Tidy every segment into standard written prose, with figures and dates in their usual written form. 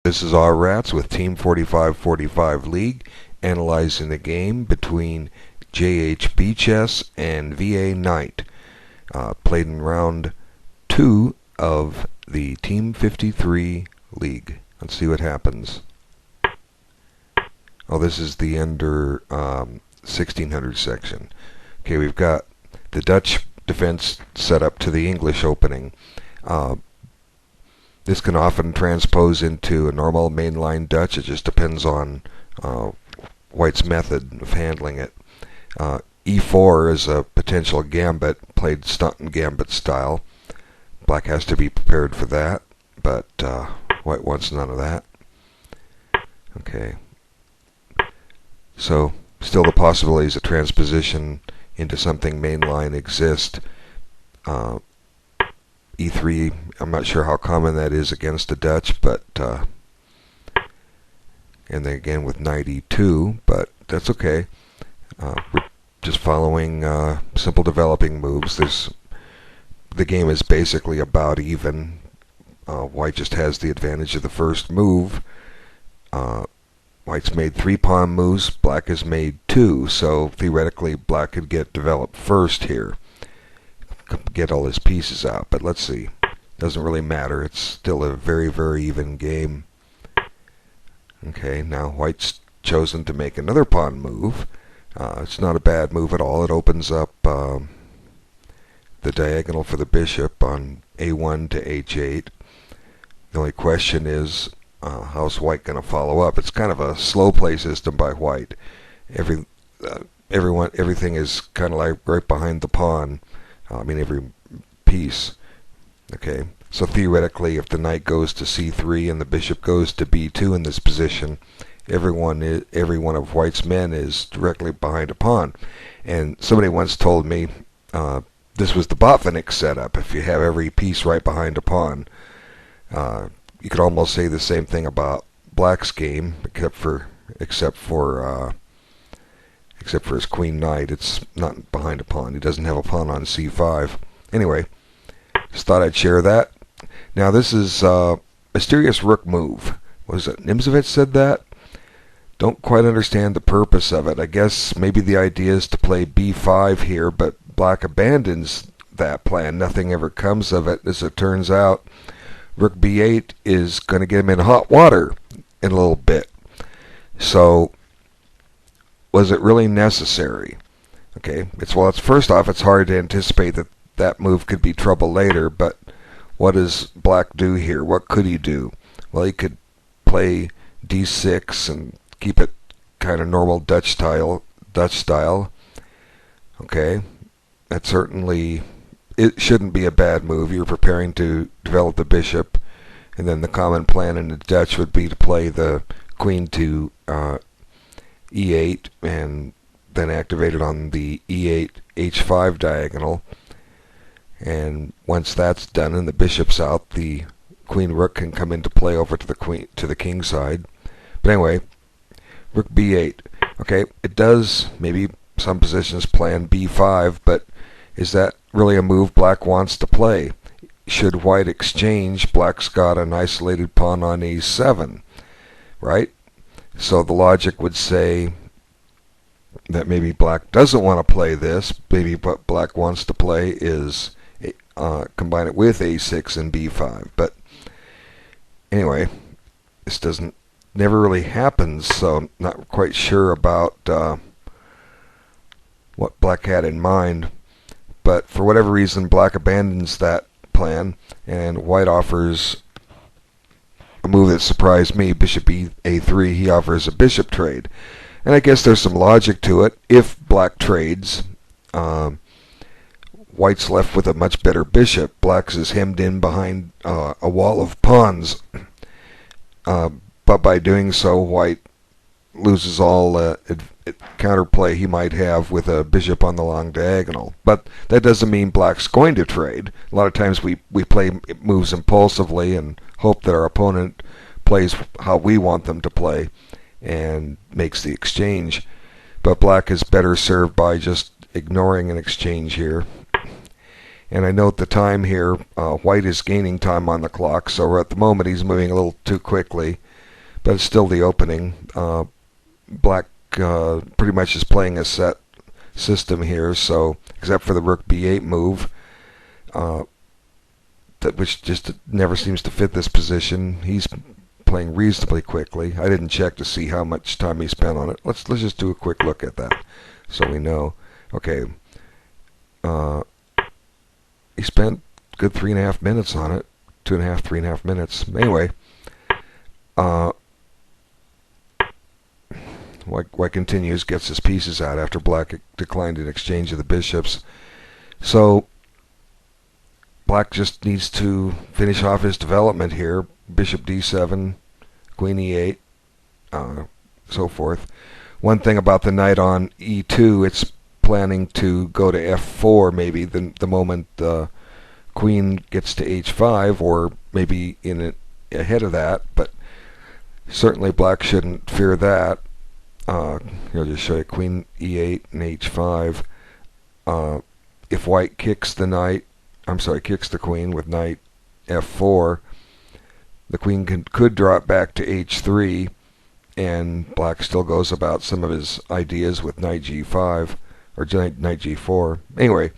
This is our Rats with Team 4545 League, analyzing the game between JHB Chess and VA Knight. Played in round 2 of the Team 53 League. Let's see what happens. Oh, this is the under 1600 section. Okay, we've got the Dutch defense set up to the English opening. This can often transpose into a normal mainline Dutch. It just depends on White's method of handling it. E4 is a potential gambit, played stunt and gambit style. Black has to be prepared for that, but White wants none of that. Okay. So, still the possibilities of transposition into something mainline exist. E3, I'm not sure how common that is against the Dutch, but and then again with Knight E2, but that's okay. We're just following simple developing moves. The game is basically about even. White just has the advantage of the first move. White's made 3 pawn moves, Black has made 2, so theoretically Black could get developed first here. Get all his pieces out, but let's see. Doesn't really matter. It's still a very, very even game. Okay, now White's chosen to make another pawn move. It's not a bad move at all. It opens up the diagonal for the bishop on A1 to H8. The only question is, how's White going to follow up? It's kind of a slow play system by White. Everything is kind of like right behind the pawn. Every piece. Okay, so theoretically, if the knight goes to C3 and the bishop goes to B2 in this position, every one of White's men is directly behind a pawn. And somebody once told me this was the Botvinnik setup. If you have every piece right behind a pawn, you could almost say the same thing about Black's game, except for his queen knight. It's not behind a pawn. He doesn't have a pawn on c5. Anyway, just thought I'd share that. Now this is a mysterious rook move. Was it Nimzovich said that? Don't quite understand the purpose of it. I guess maybe the idea is to play b5 here, but Black abandons that plan. Nothing ever comes of it. As it turns out, rook b8 is going to get him in hot water in a little bit. So was it really necessary? Okay, it's first off, it's hard to anticipate that move could be trouble later, but what does Black do here? What could he do? Well, he could play d6 and keep it kind of normal Dutch style. Okay, that certainly, it shouldn't be a bad move. You're preparing to develop the bishop, and then the common plan in the Dutch would be to play the queen to E8 and then activate it on the E8 H5 diagonal. And once that's done and the bishop's out, the queen rook can come into play over to the king side. But anyway, rook b8. Okay, it does maybe some positions plan b5, but is that really a move Black wants to play? Should White exchange, Black's got an isolated pawn on a7, right? So the logic would say that maybe Black doesn't want to play this. Maybe what Black wants to play is combine it with a6 and b5. But anyway, this never really happens, so I'm not quite sure about what Black had in mind. But for whatever reason, Black abandons that plan, and White offers a move that surprised me, bishop a3. He offers a bishop trade. And I guess there's some logic to it. If Black trades, White's left with a much better bishop. Black's is hemmed in behind a wall of pawns. But by doing so, White loses all counterplay he might have with a bishop on the long diagonal. But that doesn't mean Black's going to trade. A lot of times we play moves impulsively and hope that our opponent plays how we want them to play and makes the exchange. But Black is better served by just ignoring an exchange here. And I note the time here. White is gaining time on the clock, so at the moment he's moving a little too quickly, but it's still the opening. Black pretty much is playing a set system here, so except for the rook b8 move, which just never seems to fit this position. He's playing reasonably quickly. I didn't check to see how much time he spent on it. Let's just do a quick look at that so we know. Okay. He spent good 3.5 minutes on it. 2.5, 3.5 minutes. Anyway, White continues, gets his pieces out after Black declined an exchange of the bishops. So Black just needs to finish off his development here. Bishop d7, queen e8, so forth. One thing about the knight on e2, it's planning to go to f4 maybe the moment queen gets to h5, or maybe ahead of that, but certainly Black shouldn't fear that. I'll just show you queen e8 and h5. If White kicks the queen with knight f4, the queen could drop back to h3, and Black still goes about some of his ideas with knight g5 or knight g4. Anyway,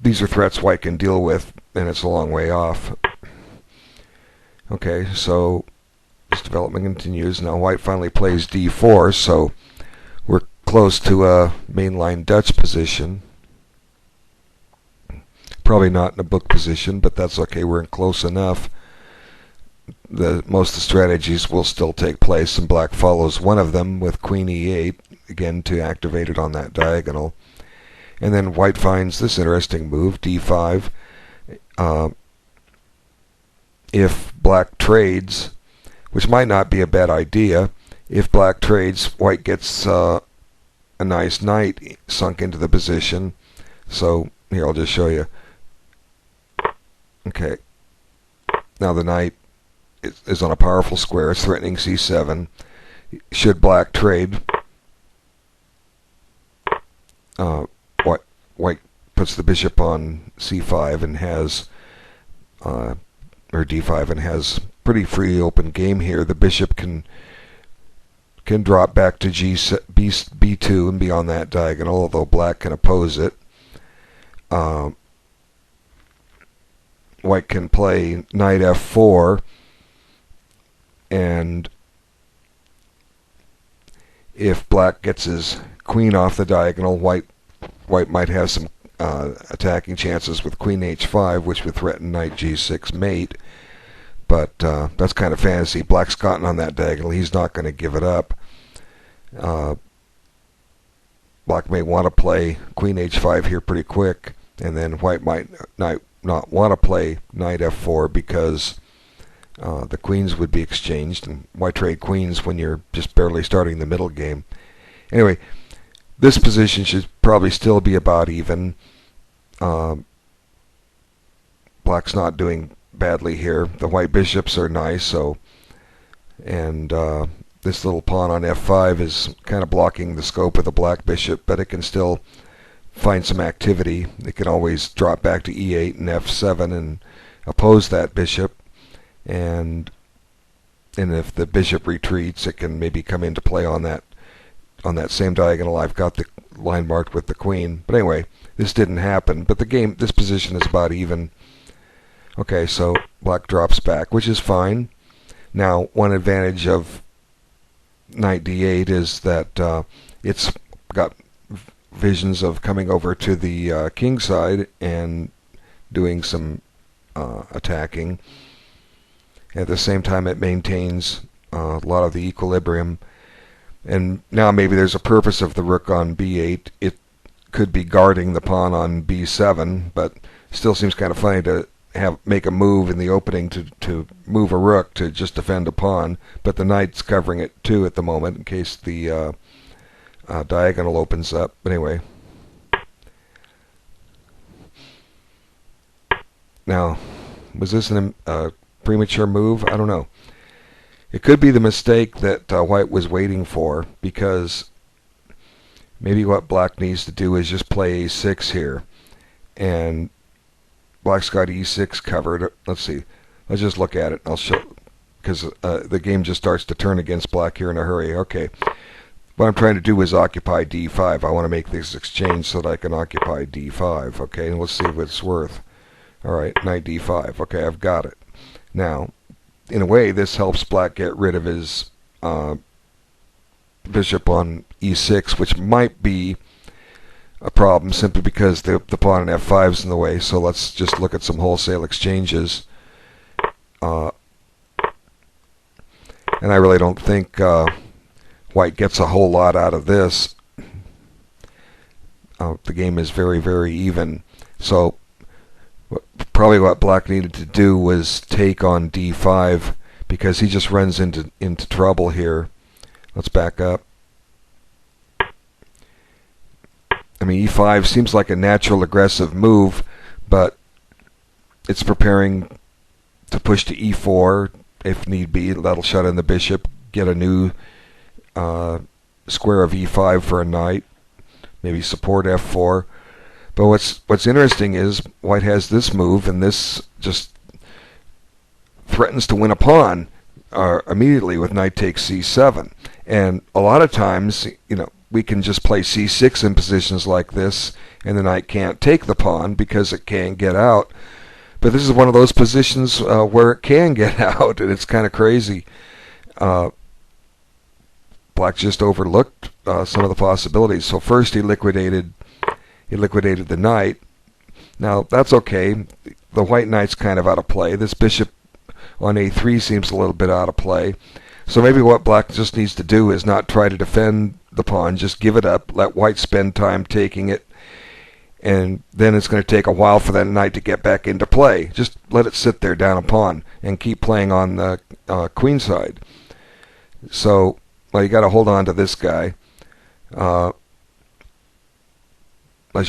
these are threats White can deal with, and it's a long way off. Okay, so this development continues. Now White finally plays d4, so we're close to a mainline Dutch position. Probably not in a book position, but that's okay. We're in close enough. Most of the strategies will still take place, and Black follows one of them with queen e8, again to activate it on that diagonal. And then White finds this interesting move, d5. If Black trades, which might not be a bad idea, if Black trades, White gets a nice knight sunk into the position. So here, I'll just show you. Okay. Now the knight is on a powerful square. It's threatening c7. Should Black trade, White puts the bishop on c5 and has, or d5, and has pretty free open game here. The bishop can drop back to b2 and be on that diagonal, although Black can oppose it. White can play knight f4, and if Black gets his queen off the diagonal, White might have some attacking chances with queen h5, which would threaten knight g6 mate. But that's kind of fantasy. Black's gotten on that diagonal. He's not going to give it up. Black may want to play queen h5 here pretty quick, and then White might not want to play knight f4 because the queens would be exchanged, and why trade queens when you're just barely starting the middle game? Anyway, this position should probably still be about even. Black's not doing badly here. The white bishops are nice, and this little pawn on f5 is kind of blocking the scope of the black bishop, but it can still find some activity. It can always drop back to e8 and f7 and oppose that bishop, and if the bishop retreats, it can maybe come into play on that same diagonal. I've got the line marked with the queen, but anyway, this didn't happen. But this position is about even. Okay, so black drops back, which is fine. Now, one advantage of knight d8 is that it's got visions of coming over to the king side and doing some attacking. At the same time, it maintains a lot of the equilibrium. And now maybe there's a purpose of the rook on b8. It could be guarding the pawn on b7, but still seems kind of funny to make a move in the opening to move a rook to just defend a pawn. But the knight's covering it too at the moment in case the diagonal opens up. But anyway. Now, was this a premature move? I don't know. It could be the mistake that white was waiting for, because maybe what black needs to do is just play a6 here. And black's got e6 covered. Let's see. Let's just look at it. I'll show, because the game just starts to turn against black here in a hurry. Okay. What I'm trying to do is occupy d5. I want to make this exchange so that I can occupy d5. Okay, and let's see what it's worth. Alright, knight d5. Okay, I've got it. Now, in a way, this helps black get rid of his bishop on e6, which might be a problem simply because the pawn on f5 is in the way. So let's just look at some wholesale exchanges. And I really don't think white gets a whole lot out of this. The game is very, very even. So probably what black needed to do was take on d5, because he just runs into trouble here. Let's back up. I mean, e5 seems like a natural aggressive move, but it's preparing to push to e4 if need be. That'll shut in the bishop, get a new square of e5 for a knight, maybe support f4. But what's interesting is white has this move, and this just threatens to win a pawn immediately with knight takes c7. And a lot of times, we can just play c6 in positions like this, and the knight can't take the pawn because it can't get out. But this is one of those positions where it can get out, and it's kind of crazy. Black just overlooked some of the possibilities. So first he liquidated the knight. Now that's okay. The white knight's kind of out of play. This bishop on a3 seems a little bit out of play. So maybe what black just needs to do is not try to defend the pawn, just give it up, let white spend time taking it, and then it's going to take a while for that knight to get back into play. Just let it sit there down a pawn and keep playing on the queen side. So, well, you got to hold on to this guy. Unless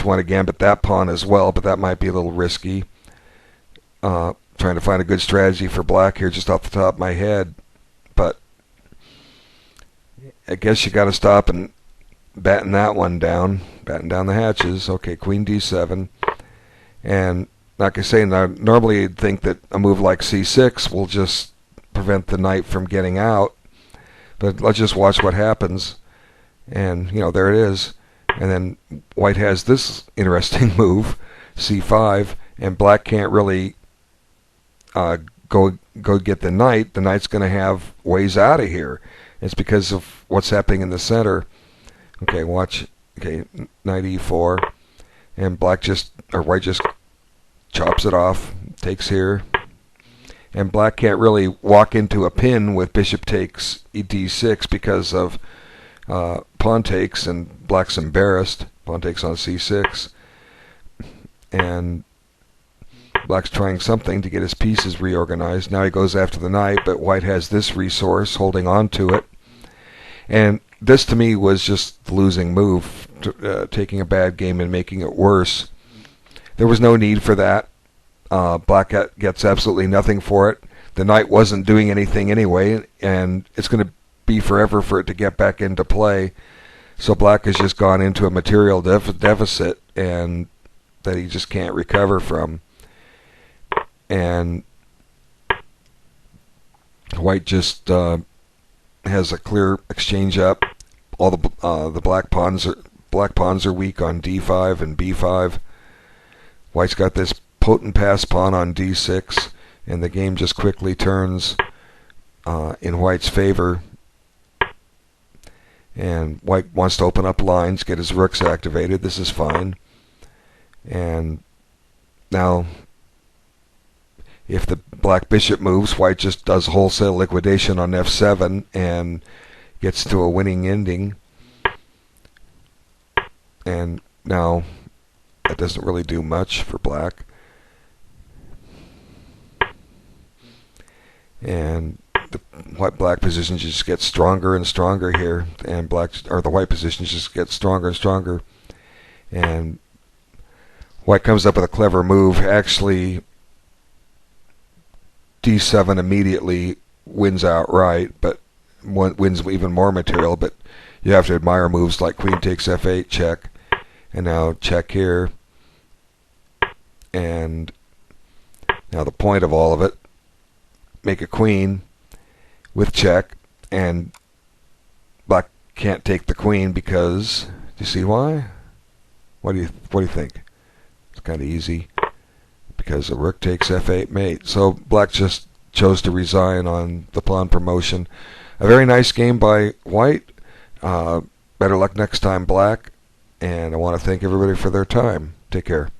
you want to gambit that pawn as well, but that might be a little risky. Trying to find a good strategy for black here just off the top of my head. But I guess you got to stop and batten that one down. Batten down the hatches. Okay, queen d7. And like I say, normally you'd think that a move like c6 will just prevent the knight from getting out. But let's just watch what happens. And, there it is. And then white has this interesting move, c5, and black can't really go get the knight. The knight's going to have ways out of here. It's because of what's happening in the center. Okay, watch. Okay, knight e4, and white just chops it off, takes here, and black can't really walk into a pin with bishop takes d6 because of pawn takes, and black's embarrassed. Pawn takes on c6, and black's trying something to get his pieces reorganized. Now he goes after the knight, but white has this resource holding on to it. And this to me was just the losing move, taking a bad game and making it worse. There was no need for that. Black gets absolutely nothing for it. The knight wasn't doing anything anyway, and it's going to be forever for it to get back into play. So black has just gone into a material deficit, and that he just can't recover from. And white just has a clear exchange up. All the black pawns are weak on d5 and b5. White's got this potent pass pawn on d6, and the game just quickly turns in white's favor. And white wants to open up lines, get his rooks activated. This is fine. And now, if the black bishop moves, white just does wholesale liquidation on f7 and gets to a winning ending. And now that doesn't really do much for black. And the white-black position just gets stronger and stronger here, and the white position just gets stronger and stronger. And white comes up with a clever move. Actually, d7 immediately wins outright, but wins even more material. But you have to admire moves like queen takes f8, check, and now check here, and Now the point of all of it, make a queen with check, and black can't take the queen because, do you see why? What do you think? It's kind of easy. Because the rook takes f8 mate. So black just chose to resign on the pawn promotion. A very nice game by white. Better luck next time, black. And I want to thank everybody for their time. Take care.